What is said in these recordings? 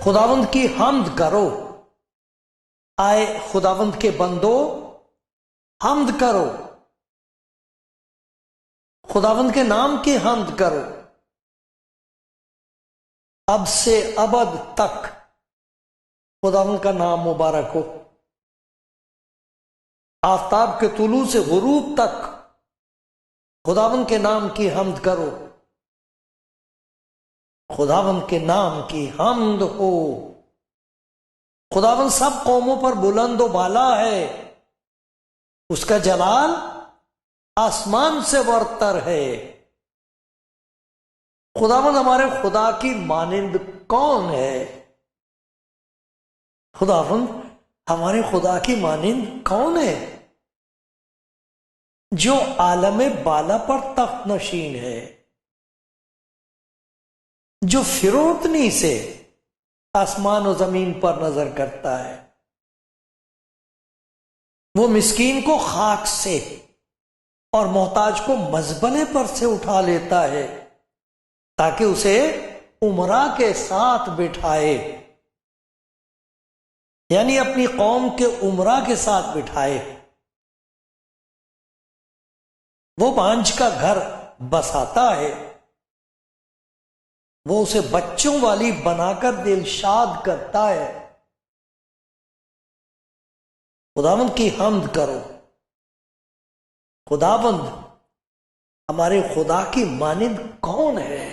खुदावंद की हम्द करो, आए खुदावंद के बंदो हम्द करो, खुदावंद के नाम की हम्द करो। अब से अबद तक खुदावंद का नाम मुबारक हो। आफताब के तुलू से गुरूब तक खुदावंद के नाम की हम्द करो। खुदावंद के नाम की हम्द हो। खुदावंद सब कौमों पर बुलंद बाला है, उसका जलाल आसमान से बरतर है। खुदावंद हमारे खुदा की मानिंद कौन है? खुदावंद हमारे खुदा की मानिंद कौन है? जो आलम बाला पर तख्त नशीन है, जो फिरोतनी से आसमान और जमीन पर नजर करता है। वो मिस्कीन को खाक से और मोहताज को मजबले पर से उठा लेता है, ताकि उसे उमरा के साथ बिठाए, यानी अपनी कौम के उमरा के साथ बिठाए। वो बांझ का घर बसाता है, वो उसे बच्चों वाली बनाकर दिलशाद करता है। खुदावंद की हम्द करो। खुदावंद हमारे खुदा की मानिंद कौन है?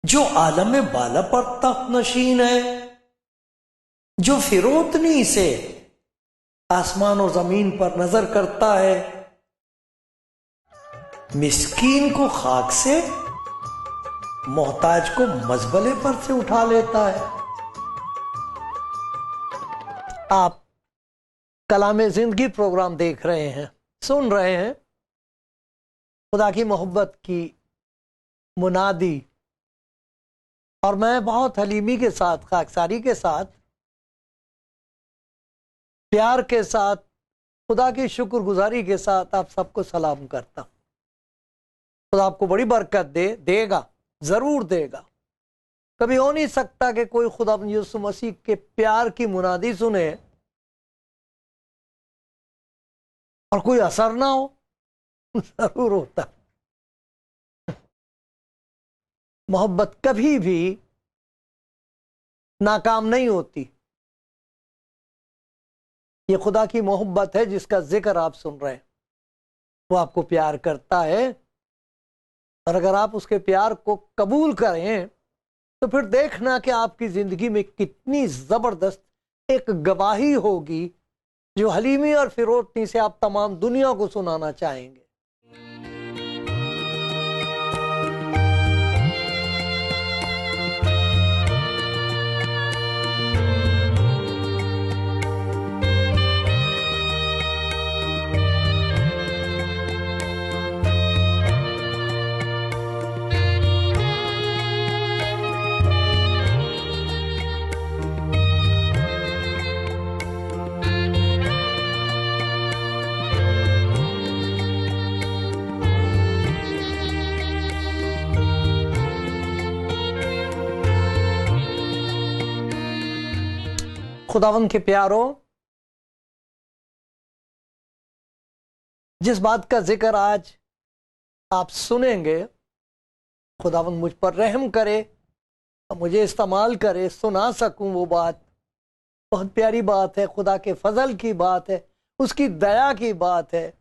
जो आलम बाला पर तख्त नशीन है, जो फिरोतनी से आसमान और जमीन पर नजर करता है। मिस्कीन को खाक से, मोहताज को मजबले पर से उठा लेता है। आप कलामे जिंदगी प्रोग्राम देख रहे हैं, सुन रहे हैं। खुदा की मोहब्बत की मुनादी, और मैं बहुत हलीमी के साथ, खाकसारी के साथ, प्यार के साथ, खुदा की शुक्रगुजारी के साथ आप सबको सलाम करता हूं। खुदा आपको बड़ी बरकत देगा, जरूर देगा। कभी हो नहीं सकता कि कोई खुदा यीशु मसीह के प्यार की मुनादी सुने और कोई असर ना हो। जरूर होता। मोहब्बत कभी भी नाकाम नहीं होती। ये खुदा की मोहब्बत है जिसका जिक्र आप सुन रहे हैं। वो आपको प्यार करता है, और अगर आप उसके प्यार को कबूल करें तो फिर देखना कि आपकी जिंदगी में कितनी जबरदस्त एक गवाही होगी, जो हलीमी और फिरोतनी से आप तमाम दुनिया को सुनाना चाहेंगे। खुदावंद के प्यारो, जिस बात का जिक्र आज आप सुनेंगे, खुदावंद मुझ पर रहम करे और मुझे इस्तेमाल करे, सुना सकूं वो बात। बहुत प्यारी बात है, खुदा के फजल की बात है, उसकी दया की बात है,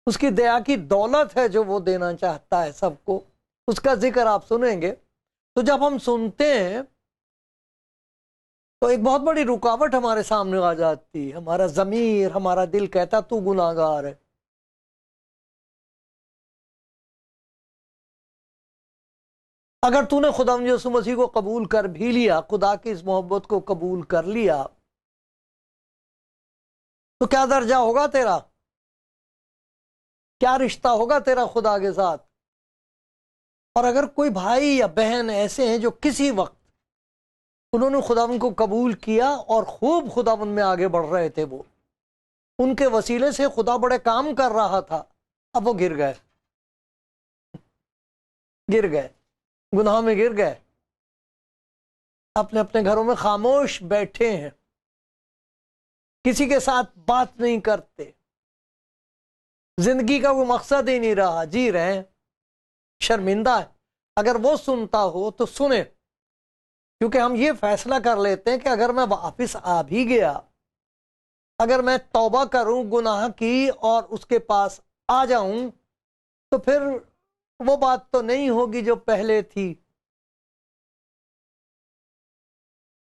उसकी दया की दौलत है जो वो देना चाहता है सबको। उसका जिक्र आप सुनेंगे। तो जब हम सुनते हैं तो एक बहुत बड़ी रुकावट हमारे सामने आ जाती है। हमारा ज़मीर, हमारा दिल कहता तू गुनाहगार है। अगर तूने खुदा यीशु मसीह को कबूल कर भी लिया, खुदा की इस मोहब्बत को कबूल कर लिया, तो क्या दर्जा होगा तेरा, क्या रिश्ता होगा तेरा खुदा के साथ। और अगर कोई भाई या बहन ऐसे हैं जो किसी वक्त उन्होंने खुदावन को कबूल किया और खूब खुदावन में आगे बढ़ रहे थे, वो उनके वसीले से खुदा बड़े काम कर रहा था, अब वो गिर गए, गुनाह में गिर गए, अपने अपने घरों में खामोश बैठे हैं, किसी के साथ बात नहीं करते, जिंदगी का वो मकसद ही नहीं रहा, जी रहे हैं, शर्मिंदा है। अगर वो सुनता हो तो सुने, क्योंकि हम ये फैसला कर लेते हैं कि अगर मैं वापस आ भी गया, अगर मैं तौबा करूं गुनाह की और उसके पास आ जाऊं, तो फिर वो बात तो नहीं होगी जो पहले थी।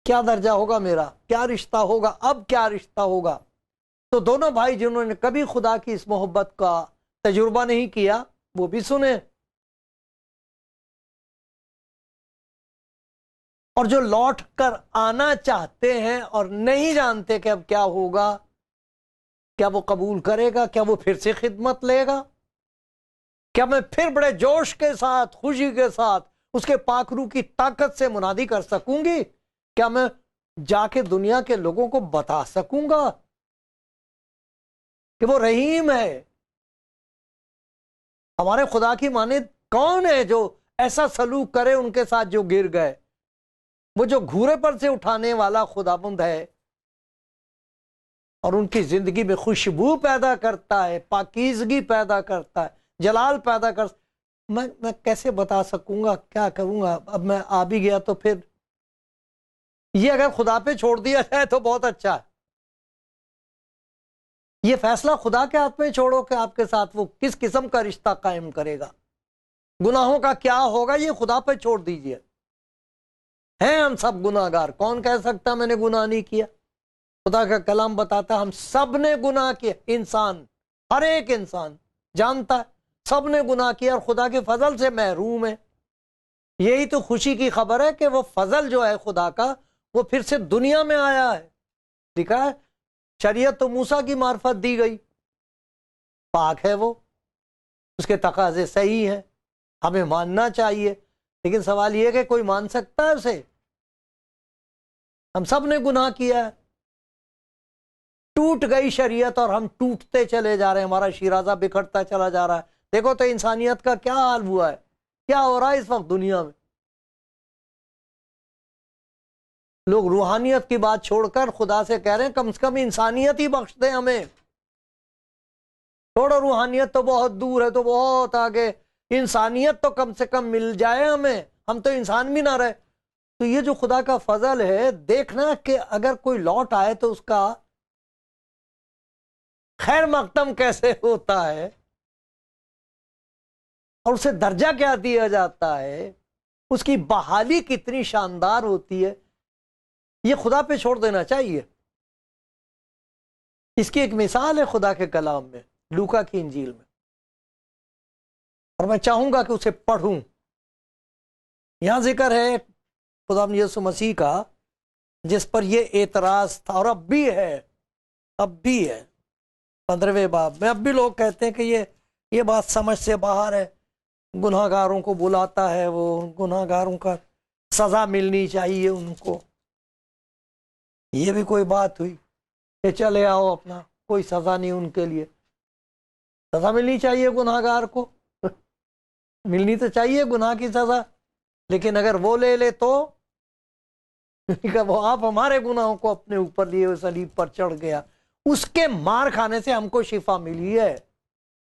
क्या दर्जा होगा मेरा, क्या रिश्ता होगा, अब क्या रिश्ता होगा। तो दोनों भाई जिन्होंने कभी खुदा की इस मोहब्बत का तजुर्बा नहीं किया, वो भी सुने, और जो लौट कर आना चाहते हैं और नहीं जानते कि अब क्या होगा, क्या वो कबूल करेगा, क्या वो फिर से खिदमत लेगा, क्या मैं फिर बड़े जोश के साथ, खुशी के साथ उसके पाखरू की ताकत से मुनादी कर सकूंगी, क्या मैं जाके दुनिया के लोगों को बता सकूंगा कि वो रहीम है। हमारे खुदा की मानिद कौन है जो ऐसा सलूक करे उनके साथ जो गिर गए। वो जो घूरे पर से उठाने वाला खुदाबंद है और उनकी जिंदगी में खुशबू पैदा करता है, पाकीज़गी पैदा करता है, जलाल पैदा कर। मैं कैसे बता सकूंगा, क्या करूंगा। अब मैं आ भी गया तो फिर ये अगर खुदा पे छोड़ दिया जाए तो बहुत अच्छा है। ये फैसला खुदा के हाथ में छोड़ो कि आपके साथ वो किस किस्म का रिश्ता कायम करेगा, गुनाहों का क्या होगा, ये खुदा पे छोड़ दीजिए। हैं हम सब गुनाहगार, कौन कह सकता मैंने गुनाह नहीं किया। खुदा का कलाम बताता हम सब ने गुनाह किया। इंसान, हर एक इंसान जानता है सब ने गुनाह किया और खुदा के फजल से महरूम है। यही तो खुशी की खबर है कि वो फजल जो है खुदा का, वो फिर से दुनिया में आया है। लिखा है शरीयत तो मूसा की मार्फत दी गई, पाक है वो, उसके तकाजे सही हैं, हमें मानना चाहिए। लेकिन सवाल यह है कि कोई मान सकता है उसे। हम सब ने गुनाह किया है, टूट गई शरीयत और हम टूटते चले जा रहे हैं, हमारा शिराजा बिखरता चला जा रहा है। देखो तो इंसानियत का क्या हाल हुआ है, क्या हो रहा है इस वक्त दुनिया में। लोग रूहानियत की बात छोड़कर खुदा से कह रहे हैं कम से कम इंसानियत ही बख्श दे हमें। छोड़ो रूहानियत तो बहुत दूर है, तो बहुत आगे, इंसानियत तो कम से कम मिल जाए हमें, हम तो इंसान भी ना रहे। तो ये जो खुदा का फजल है, देखना कि अगर कोई लौट आए तो उसका खैर मकदम कैसे होता है और उसे दर्जा क्या दिया जाता है, उसकी बहाली कितनी शानदार होती है, ये खुदा पे छोड़ देना चाहिए। इसकी एक मिसाल है खुदा के कलाम में, लूका की इंजील में, और मैं चाहूंगा कि उसे पढ़ूं। यहां जिक्र है खुदा यीशु मसीह का, जिस पर यह एतराज था और अब भी है, अब भी है। 15वें बाब में अब भी लोग कहते हैं कि ये बात समझ से बाहर है। गुनाहगारों को बुलाता है, वो गुनाहगारों का सजा मिलनी चाहिए उनको। ये भी कोई बात हुई कि चले आओ अपना, कोई सजा नहीं उनके लिए। सजा मिलनी चाहिए गुनाहगार को मिलनी तो चाहिए गुनाह की सजा, लेकिन अगर वो ले तो वो आप हमारे गुनाहों को अपने ऊपर लिए सलीब पर चढ़ गया, उसके मार खाने से हमको शिफा मिली है।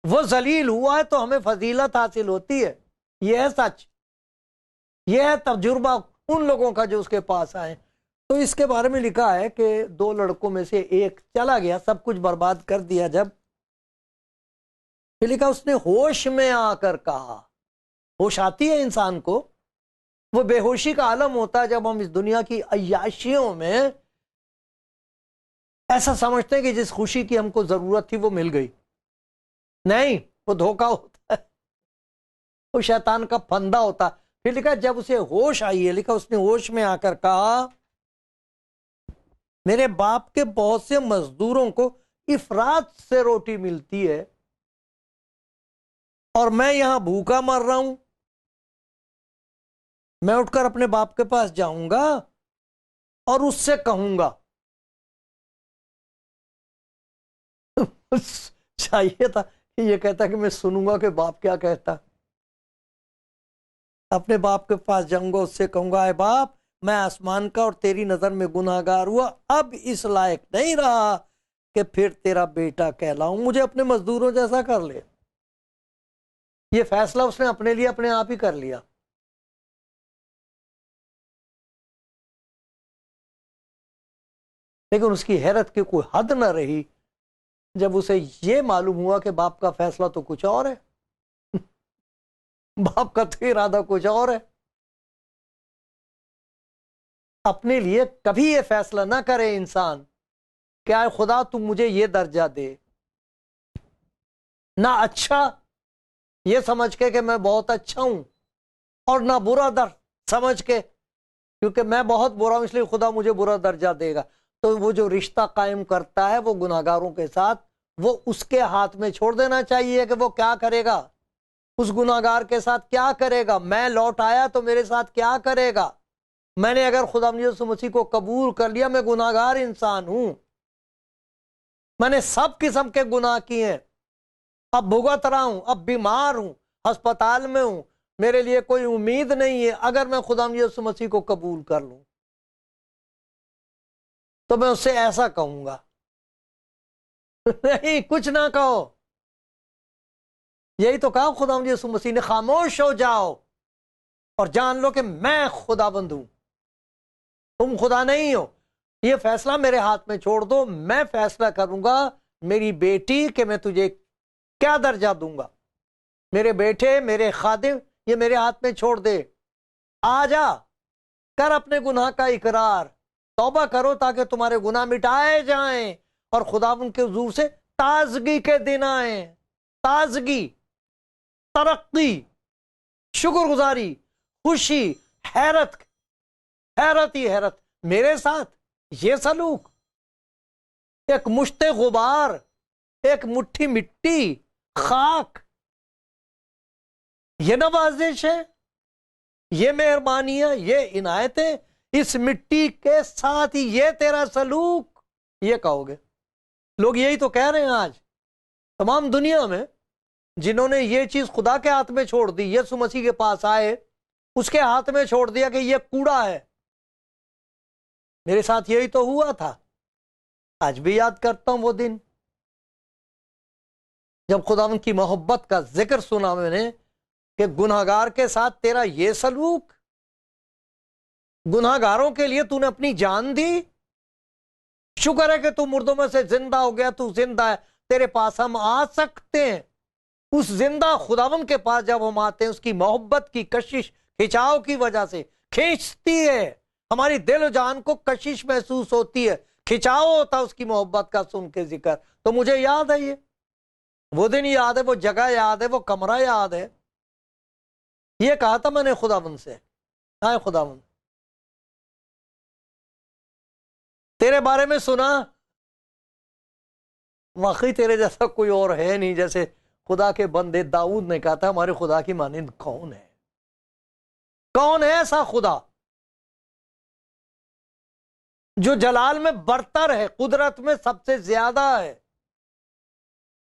वो जलील हुआ है तो हमें फजीलत हासिल होती है। यह है सच, यह है तजुर्बा उन लोगों का जो उसके पास आए। तो इसके बारे में लिखा है कि 2 लड़कों में से एक चला गया, सब कुछ बर्बाद कर दिया। जब फिर लिखा उसने होश में आकर कहा। होश आती है इंसान को, वो बेहोशी का आलम होता है जब हम इस दुनिया की अय्याशियों में ऐसा समझते हैं कि जिस खुशी की हमको जरूरत थी वो मिल गई। नहीं, वो धोखा होता है, वो शैतान का फंदा होता है। फिर लिखा जब उसे होश आई है, लिखा उसने होश में आकर कहा मेरे बाप के बहुत से मजदूरों को इफरात से रोटी मिलती है और मैं यहां भूखा मर रहा हूं। मैं उठकर अपने बाप के पास जाऊंगा और उससे कहूंगा। चाहिए था कि ये कहता कि मैं सुनूंगा कि बाप क्या कहता। अपने बाप के पास जाऊंगा, उससे कहूंगा अरे बाप, मैं आसमान का और तेरी नजर में गुनाहगार हुआ, अब इस लायक नहीं रहा कि फिर तेरा बेटा कहलाऊं, मुझे अपने मजदूरों जैसा कर ले। ये फैसला उसने अपने लिए अपने आप ही कर लिया। लेकिन उसकी हैरत की कोई हद न रही जब उसे ये मालूम हुआ कि बाप का फैसला तो कुछ और है। बाप का तो इरादा कुछ और है। अपने लिए कभी ये फैसला ना करे इंसान क्या खुदा तुम मुझे ये दर्जा दे, ना अच्छा ये समझ के कि मैं बहुत अच्छा हूं और ना बुरा दर समझ के क्योंकि मैं बहुत बुरा हूं इसलिए खुदा मुझे बुरा दर्जा देगा। तो वो जो रिश्ता कायम करता है वो गुनाहगारों के साथ, वो उसके हाथ में छोड़ देना चाहिए कि वो क्या करेगा, उस गुनाहगार के साथ क्या करेगा। मैं लौट आया तो मेरे साथ क्या करेगा। मैंने अगर खुदा यीशु मसीह को कबूल कर लिया, मैं गुनाहगार इंसान हूं, मैंने सब किस्म के गुनाह किए हैं, अब भुगत रहा हूं, अब बीमार हूं, अस्पताल में हूं, मेरे लिए कोई उम्मीद नहीं है। अगर मैं खुदा यीशु मसीह को कबूल कर लूं तो मैं उससे ऐसा कहूंगा। नहीं, कुछ ना कहो। यही तो कहा खुदा यीशु मसीह ने, खामोश हो जाओ और जान लो कि मैं खुदाबंद हूं, तुम खुदा नहीं हो। ये फैसला मेरे हाथ में छोड़ दो, मैं फैसला करूंगा मेरी बेटी कि मैं तुझे क्या दर्जा दूंगा। मेरे बेटे, मेरे खादिम, ये मेरे हाथ में छोड़ दे। आ जा, कर अपने गुनाह का इकरार, तौबा करो ताकि तुम्हारे गुनाह मिटाए जाएं और खुदा उनके हुजूर से ताजगी के दिन आए। ताजगी, तरक्की, शुक्रगुजारी, खुशी, हैरत, हैरत ही हैरत। मेरे साथ ये सलूक, एक मुश्ते गुबार, एक मुट्ठी मिट्टी, खाक, ये नवाजिश है, ये मेहरबानी है, ये इनायतें, इस मिट्टी के साथ ही ये तेरा सलूक, ये कहोगे। लोग यही तो कह रहे हैं आज तमाम दुनिया में, जिन्होंने ये चीज खुदा के हाथ में छोड़ दी, यीशु मसीह के पास आए, उसके हाथ में छोड़ दिया कि ये कूड़ा है। मेरे साथ यही तो हुआ था। आज भी याद करता हूं वो दिन जब खुदा की मोहब्बत का जिक्र सुना मैंने कि गुनाहगार के साथ तेरा ये सलूक, गुनाहगारों के लिए तूने अपनी जान दी। शुक्र है कि तू मुर्दों में से जिंदा हो गया, तू जिंदा है, तेरे पास हम आ सकते हैं। उस जिंदा खुदावन के पास जब हम आते हैं, उसकी मोहब्बत की कशिश खिंचाव की वजह से खींचती है, हमारी दिल जान को कशिश महसूस होती है, खिंचाव होता है उसकी मोहब्बत का सुन के जिक्र। तो मुझे याद है, ये वो दिन याद है, वो जगह याद है, वो कमरा याद है। ये कहा था मैंने खुदावन से, हाय खुदावन, तेरे बारे में सुना, वाकई तेरे जैसा कोई और है नहीं। जैसे खुदा के बंदे दाऊद ने कहा था, हमारे खुदा की मानिंद कौन है, कौन है ऐसा खुदा जो जलाल में बरतर है, कुदरत में सबसे ज्यादा है।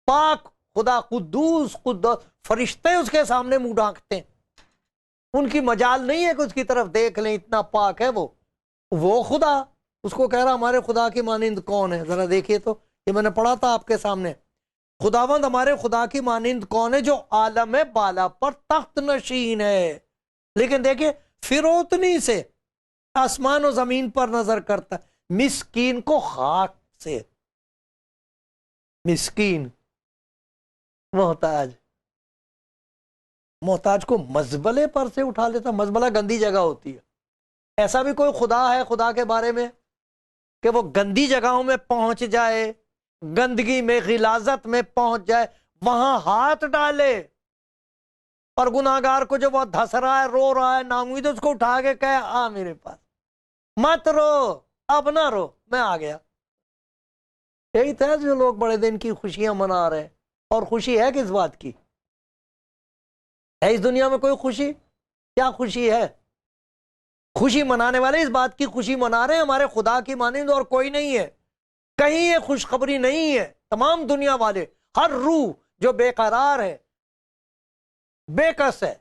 पाक खुदा, कुद्दूस कुद्दूस, फरिश्ते उसके सामने मुंह ढांकते हैं, उनकी मजाल नहीं है कि उसकी तरफ देख लें, इतना पाक है वो खुदा। उसको कह रहा हमारे खुदा की मानिंद कौन है, जरा देखिए तो। ये मैंने पढ़ा था आपके सामने, खुदावंद हमारे खुदा की मानिंद कौन है जो आलम बाला पर तख्त नशीन है। लेकिन देखिए, फिरौतनी से आसमान और जमीन पर नजर करता है, मिस्कीन को खाक से, मिस्कीन, मोहताज, मोहताज को मजबले पर से उठा लेता। मजबला गंदी जगह होती है। ऐसा भी कोई खुदा है खुदा के बारे में कि वो गंदी जगहों में पहुंच जाए, गंदगी में, गिलाजत में पहुंच जाए, वहां हाथ डाले। और गुनाहगार को जो बहुत धस रहा है, रो रहा है, नाउमीद, उसको उठा के कहे आ मेरे पास, मत रो, अब ना रो, मैं आ गया। यही था जो लोग बड़े दिन की खुशियां मना रहे हैं। और खुशी है किस बात की? है इस दुनिया में कोई खुशी? क्या खुशी है? खुशी मनाने वाले इस बात की खुशी मना रहे हैं हमारे खुदा की मानिंद और कोई नहीं है। कहीं ये खुशखबरी नहीं है। तमाम दुनिया वाले, हर रूह जो बेकरार है, बेकस है,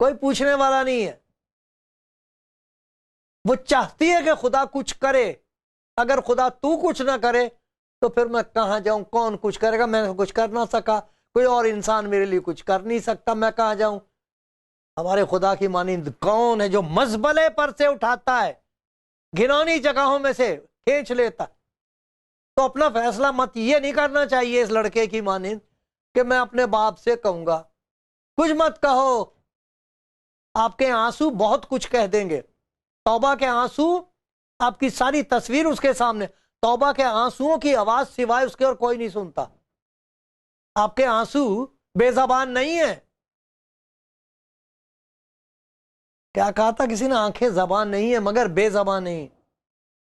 कोई पूछने वाला नहीं है, वो चाहती है कि खुदा कुछ करे। अगर खुदा तू कुछ ना करे तो फिर मैं कहां जाऊं? कौन कुछ करेगा? मैं कुछ कर ना सका, कोई और इंसान मेरे लिए कुछ कर नहीं सकता, मैं कहां जाऊं? हमारे खुदा की मानिंद कौन है जो मजबले पर से उठाता है, घिनौनी जगहों में से खींच लेता? तो अपना फैसला मत ये नहीं करना चाहिए इस लड़के की मानिंद कि मैं अपने बाप से कहूंगा। कुछ मत कहो, आपके आंसू बहुत कुछ कह देंगे। तौबा के आंसू, आपकी सारी तस्वीर उसके सामने, तौबा के आंसुओं की आवाज सिवाय उसके और कोई नहीं सुनता। आपके आंसू बेजबान नहीं है। क्या कहा था किसी ने? आंखें जबान नहीं है मगर बेजबान नहीं,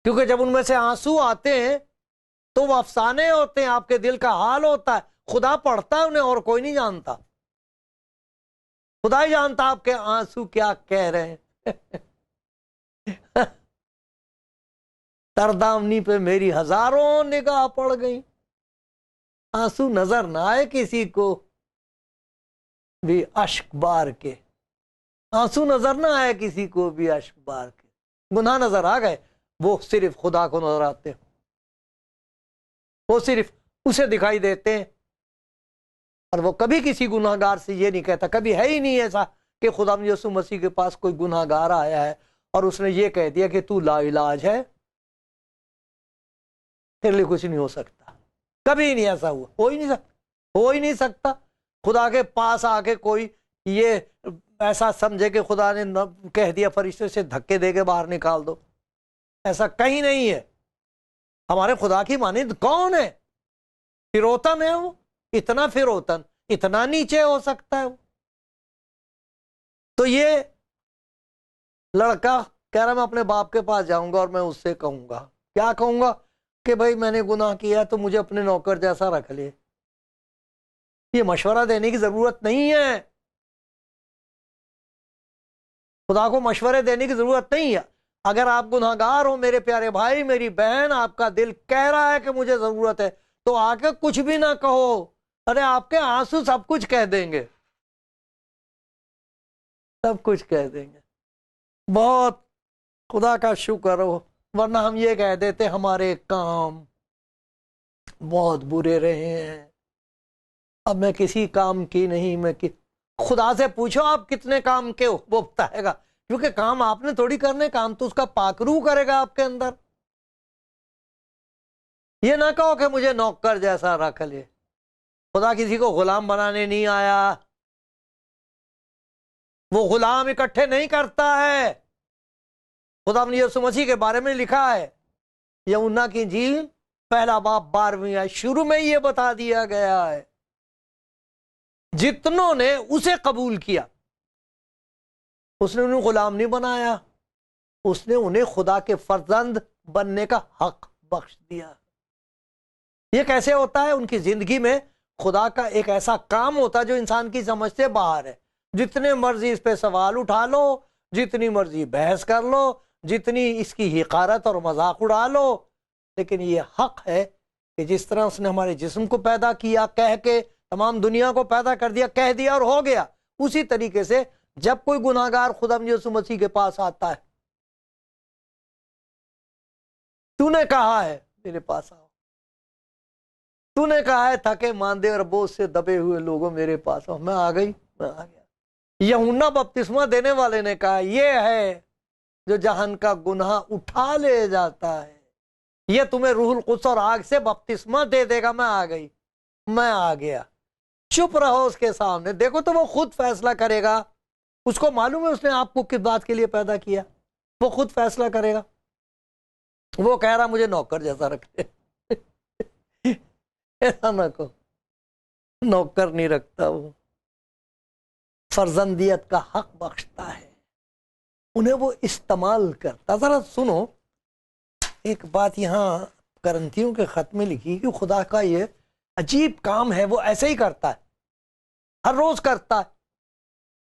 क्योंकि जब उनमें से आंसू आते हैं तो वो अफसाने होते हैं, आपके दिल का हाल होता है। खुदा पढ़ता है उन्हें और कोई नहीं जानता। खुदा ही जानता आपके आंसू क्या कह रहे हैं। तरदामनी पे मेरी हजारों निगाह पड़ गई, आंसू नजर ना आए किसी को भी अश्क बार के, आंसू नजर ना आए किसी को भी अश्क बार के। गुनाह नजर आ गए, वो सिर्फ खुदा को नजर आते हैं, वो सिर्फ उसे दिखाई देते हैं। और वो कभी किसी गुनाहगार से ये नहीं कहता, कभी है ही नहीं ऐसा कि खुदा यीशु मसीह के पास कोई गुनाहगार आया है और उसने ये कह दिया कि तू लाइलाज है, तेरे लिए कुछ नहीं हो सकता। कभी नहीं ऐसा हुआ, हो ही नहीं सकता, हो ही नहीं सकता। खुदा के पास आके कोई ये ऐसा समझे कि खुदा ने कह दिया फरिश्ते से धक्के दे के बाहर निकाल दो, ऐसा कहीं नहीं है। हमारे खुदा की मानिंद कौन है? फिरौतन है वो, इतना फिरौतन, इतना नीचे हो सकता है वो? तो ये लड़का कह रहा मैं अपने बाप के पास जाऊंगा और मैं उससे कहूंगा। क्या कहूंगा? कि भाई मैंने गुनाह किया तो मुझे अपने नौकर जैसा रख ले। ये मशवरा देने की जरूरत नहीं है, खुदा को मशवरे देने की जरूरत नहीं है। अगर आप गुनाहगार हो मेरे प्यारे भाई, मेरी बहन, आपका दिल कह रहा है कि मुझे जरूरत है, तो आके कुछ भी ना कहो। अरे आपके आंसू सब कुछ कह देंगे, सब कुछ कह देंगे। बहुत खुदा का शुक्र हो, वरना हम ये कह देते हमारे काम बहुत बुरे रहे हैं, अब मैं किसी काम की नहीं, खुदा से पूछो आप कितने काम के हो, वो बताएगा। क्योंकि काम आपने थोड़ी करने, काम तो उसका पाकरू करेगा आपके अंदर। ये ना कहो कि मुझे नौकर जैसा रख ले। खुदा किसी को गुलाम बनाने नहीं आया, वो गुलाम इकट्ठे नहीं करता है। खुदा ने यीशु मसीह के बारे में लिखा है, यूहन्ना की इंजील पहला बाब 12वीं आयत, शुरू में ये बता दिया गया है, जितनों ने उसे कबूल किया उसने उन्हें गुलाम नहीं बनाया, उसने उन्हें खुदा के फर्जंद बनने का हक बख्श दिया। ये कैसे होता है? उनकी जिंदगी में खुदा का एक ऐसा काम होता है जो इंसान की समझ से बाहर है। जितने मर्जी इस पे सवाल उठा लो, जितनी मर्जी बहस कर लो, जितनी इसकी हिकारत और मजाक उड़ा लो, लेकिन ये हक है कि जिस तरह उसने हमारे जिस्म को पैदा किया कह के, तमाम दुनिया को पैदा कर दिया कह दिया और हो गया, उसी तरीके से जब कोई गुनाहगार खुदा यीशु मसीह के पास आता है, तूने कहा है मेरे पास आओ, तूने कहा है थके मांदे और बोझ से दबे हुए लोगों मेरे पास आओ, मैं आ गई, मैं आ गया। यूहन्ना बपतिस्मा देने वाले ने कहा ये है जो जहान का गुनाह उठा ले जाता है, ये तुम्हें रूहुल कुद्स और आग से बपतिस्मा दे देगा। मैं आ गई, मैं आ गया। चुप रहो उसके सामने, देखो तो वो खुद फैसला करेगा। उसको मालूम है उसने आपको किस बात के लिए पैदा किया, वो खुद फैसला करेगा। वो कह रहा मुझे नौकर जैसा रखे। ऐसा ना को, नौकर नहीं रखता वो, फर्जंदियत का हक बख्शता है, उन्हें वो इस्तेमाल करता। जरा सुनो, एक बात यहाँ करंथियों के खत में लिखी कि खुदा का ये अजीब काम है, वो ऐसे ही करता है, हर रोज करता है,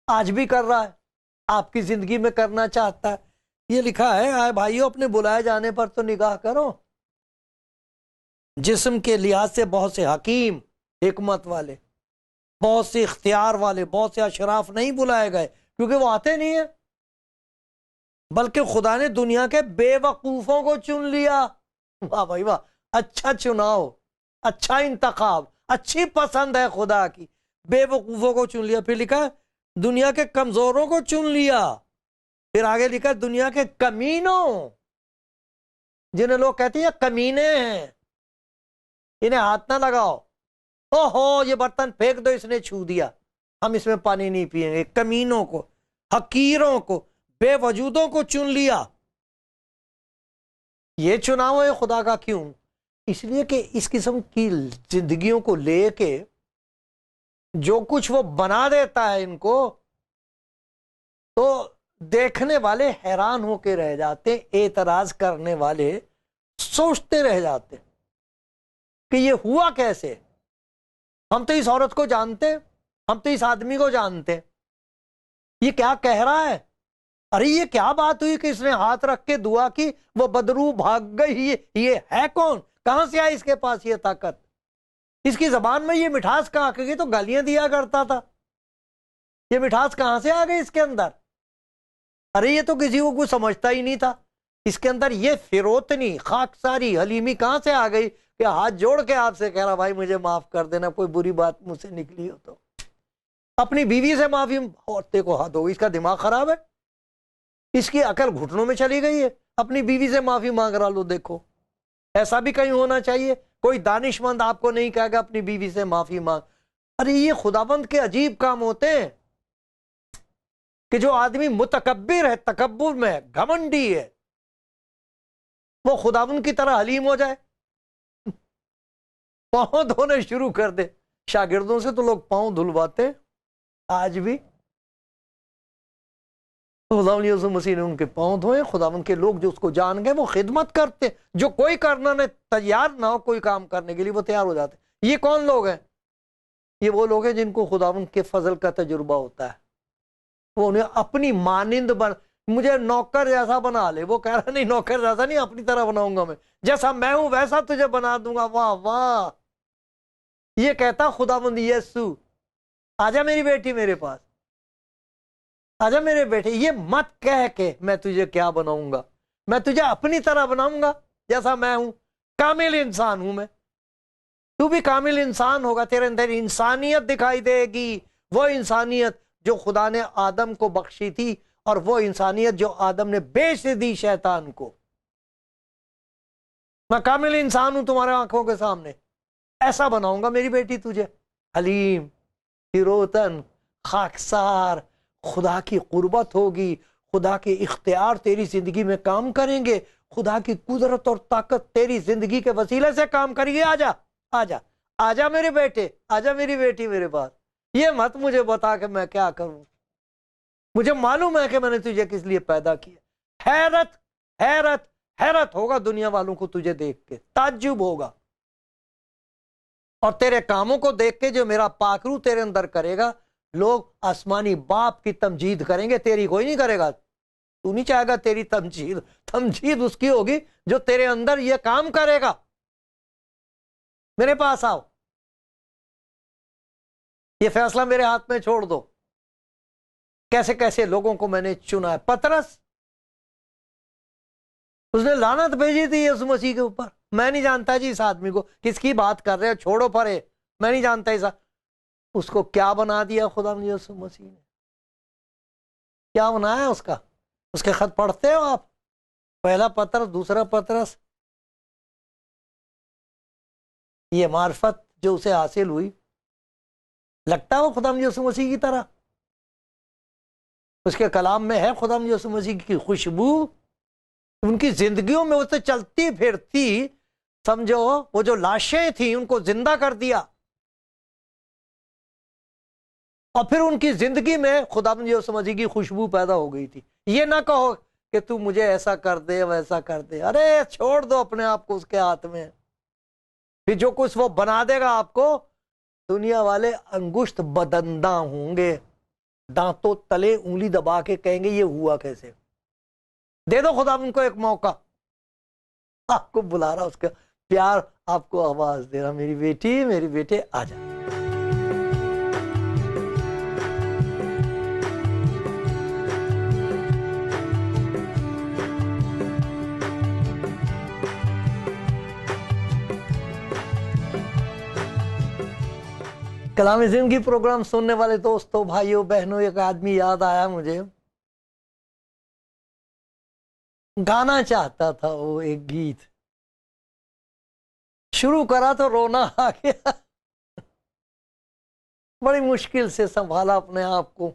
आज भी कर रहा है, आपकी जिंदगी में करना चाहता है। ये लिखा है, आए भाइयों अपने बुलाए जाने पर तो निगाह करो। जिस्म के लिहाज से बहुत से हकीम, हिकमत वाले, बहुत से इख्तियार वाले, बहुत से अशराफ नहीं बुलाए गए क्योंकि वो आते नहीं है, बल्कि खुदा ने दुनिया के बेवकूफों को चुन लिया। वाह भाई वाह, अच्छा चुनाव, अच्छा इंतखाब, अच्छी पसंद है खुदा की। बेवकूफों को चुन लिया। फिर लिखा दुनिया के कमजोरों को चुन लिया। फिर आगे लिखा दुनिया के कमीनों, जिन्हें लोग कहते हैं कमीने हैं, इन्हें हाथ ना लगाओ, ओहो ये बर्तन फेंक दो, इसने छू दिया, हम इसमें पानी नहीं पिएंगे। कमीनों को, हकीरों को, बेवजूदों को चुन लिया। ये चुनाव है खुदा का। क्यों? इसलिए कि इस किस्म की जिंदगियों को लेके जो कुछ वो बना देता है इनको, तो देखने वाले हैरान होके रह जाते, एतराज करने वाले सोचते रह जाते कि ये हुआ कैसे। हम तो इस औरत को जानते, हम तो इस आदमी को जानते, ये क्या कह रहा है? अरे ये क्या बात हुई कि इसने हाथ रख के दुआ की, वो बदरू भाग गई। ये है कौन? कहां से आई इसके पास ये ताकत? इसकी जबान में ये मिठास कहां आ गई? तो गालियां दिया करता था, ये मिठास कहां से आ गई इसके अंदर? अरे ये तो किसी को कुछ समझता ही नहीं था। इसके अंदर ये फिरोतनी, खाकसारी, हलीमी कहां से आ गई कि हाथ जोड़ के आपसे कह रहा भाई मुझे माफ कर देना, कोई बुरी बात मुझसे निकली हो तो। अपनी बीवी से माफी, औरतें को हाथ हो, इसका दिमाग खराब है, इसकी अकल घुटनों में चली गई है। अपनी बीवी से माफी मांग रहा लो। देखो, ऐसा भी कहीं होना चाहिए? कोई दानिशमंद आपको नहीं कहेगा अपनी बीवी से माफी मांग। अरे ये खुदाबंद के अजीब काम होते हैं कि जो आदमी मुतकब्बिर है, तकब्बुर में है, घमंडी है, वो खुदाबंद की तरह हलीम हो जाए, पांव धोने शुरू कर दे। शागिर्दों से तो लोग पांव धुलवाते हैं आज भी। खुदावंद यीशु मसीह ने उनके पांव धोए। खुदावंद के लोग जो उसको जान गए वो खिदमत करते, जो कोई करना ने तैयार ना हो, कोई काम करने के लिए वो तैयार हो जाते। ये कौन लोग हैं? ये वो लोग हैं जिनको खुदावंद के फजल का तजुर्बा होता है। वो उन्हें अपनी मानिंद बन, मुझे नौकर जैसा बना ले। वो कह रहा नहीं, नौकर जैसा नहीं, अपनी तरह बनाऊंगा मैं, जैसा मैं हूं वैसा तुझे बना दूंगा। वाह वाह, ये कहता खुदावंद यीशु, आजा मेरी बेटी मेरे पास, आजा मेरे बेटे। ये मत कह के मैं तुझे क्या बनाऊंगा, मैं तुझे अपनी तरह बनाऊंगा जैसा मैं हूं। कामिल इंसान हूं मैं, तू भी कामिल इंसान होगा। तेरे अंदर इंसानियत दिखाई देगी, वो इंसानियत जो खुदा ने आदम को बख्शी थी, और वो इंसानियत जो आदम ने बेच दी शैतान को। मैं कामिल इंसान हूं तुम्हारे आंखों के सामने, ऐसा बनाऊंगा मेरी बेटी तुझे। हलीम, फिरोतन, खाकसार, खुदा की कुर्बत होगी, खुदा के इख्तियार तेरी जिंदगी में काम करेंगे, खुदा की कुदरत और ताकत तेरी जिंदगी के वसीले से काम करेगी। आजा आजा आजा मेरे बेटे, आजा मेरी बेटी मेरे पास। ये मत मुझे बता के मैं क्या करूं, मुझे मालूम है कि मैंने तुझे किस लिए पैदा किया। हैरत हैरत हैरत होगा दुनिया वालों को तुझे देख के, ताज्जुब होगा। और तेरे कामों को देख के जो मेरा पाखरू तेरे अंदर करेगा, लोग आसमानी बाप की तमजीद करेंगे, तेरी कोई नहीं करेगा। तू नहीं चाहेगा तेरी तमजीद, तमजीद उसकी होगी जो तेरे अंदर यह काम करेगा। मेरे पास आओ, ये फैसला मेरे हाथ में छोड़ दो। कैसे कैसे लोगों को मैंने चुना है। पतरस, उसने लानत भेजी थी यीशु मसीह के ऊपर। मैं नहीं जानता जी इस आदमी को, किसकी बात कर रहे हो, छोड़ो परे, मैं नहीं जानता ऐसा। उसको क्या बना दिया खुदा यीशु मसीह ने? क्या बनाया उसका? उसके खत पढ़ते हो आप? पहला पतरस, दूसरा पतरस। ये मार्फत जो उसे हासिल हुई, लगता है वो खुदा यीशु मसीह की तरह। उसके कलाम में है खुदा यीशु मसीह की खुशबू। उनकी जिंदगियों में उससे चलती फिरती, समझो वो जो लाशें थी उनको जिंदा कर दिया। और फिर उनकी जिंदगी में खुदावंद यीशु मसीह की खुशबू पैदा हो गई थी। ये ना कहो कि तू मुझे ऐसा कर दे वैसा कर दे, अरे छोड़ दो अपने आप को उसके हाथ में। फिर जो कुछ वो बना देगा आपको, दुनिया वाले अंगुष्ठ बदंदा होंगे, दांतों तले उंगली दबा के कहेंगे ये हुआ कैसे। दे दो खुदा उनको एक मौका, आपको बुला रहा, उसका प्यार आपको आवाज दे रहा, मेरी बेटी मेरी बेटे आ जा। कलाम जिंदगी प्रोग्राम सुनने वाले दोस्तों, भाइयों बहनों, एक आदमी याद आया मुझे, गाना चाहता था वो एक गीत, शुरू करा तो रोना आ गया। बड़ी मुश्किल से संभाला अपने आप को,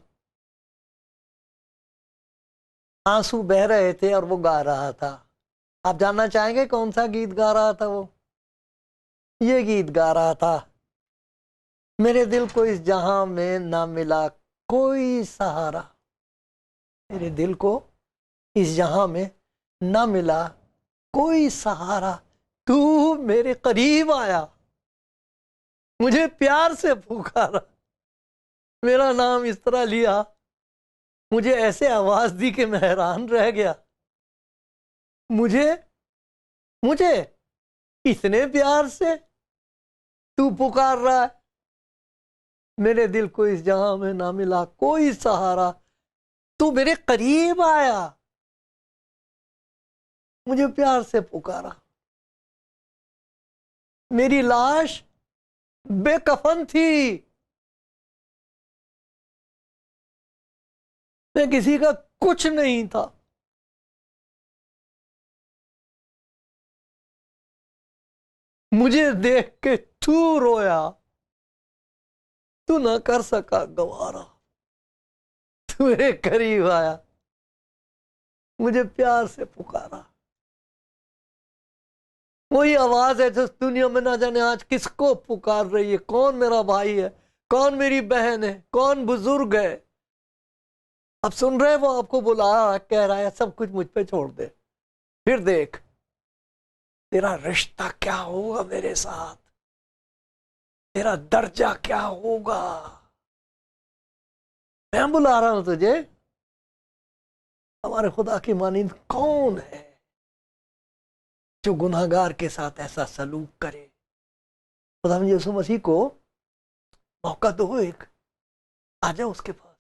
आंसू बह रहे थे और वो गा रहा था। आप जानना चाहेंगे कौन सा गीत गा रहा था वो? ये गीत गा रहा था, मेरे दिल को इस जहां में ना मिला कोई सहारा, मेरे दिल को इस जहां में ना मिला कोई सहारा, तू मेरे करीब आया, मुझे प्यार से पुकारा, मेरा नाम इस तरह लिया, मुझे ऐसे आवाज दी कि मैं हैरान रह गया, मुझे मुझे इतने प्यार से तू पुकार रहा है, मेरे दिल को इस जहां में ना मिला कोई सहारा, तू मेरे करीब आया, मुझे प्यार से पुकारा। मेरी लाश बेकफन थी, मैं किसी का कुछ नहीं था, मुझे देख के तू रोया, तू ना कर सका गवारा, तू मेरे करीब आया, मुझे प्यार से पुकारा। वही आवाज है जो दुनिया में ना जाने आज किसको पुकार रही है, कौन मेरा भाई है, कौन मेरी बहन है, कौन बुजुर्ग है। अब सुन रहे, वो आपको बुला रहा, कह रहा है सब कुछ मुझ पे छोड़ दे, फिर देख तेरा रिश्ता क्या होगा मेरे साथ, तेरा दर्जा क्या होगा, मैं बुला रहा हूं तुझे। हमारे खुदा की मानिंद कौन है जो गुनाहगार के साथ ऐसा सलूक करे। खुदा यीशु मसीह को मौका दो, एक आ जाओ उसके पास।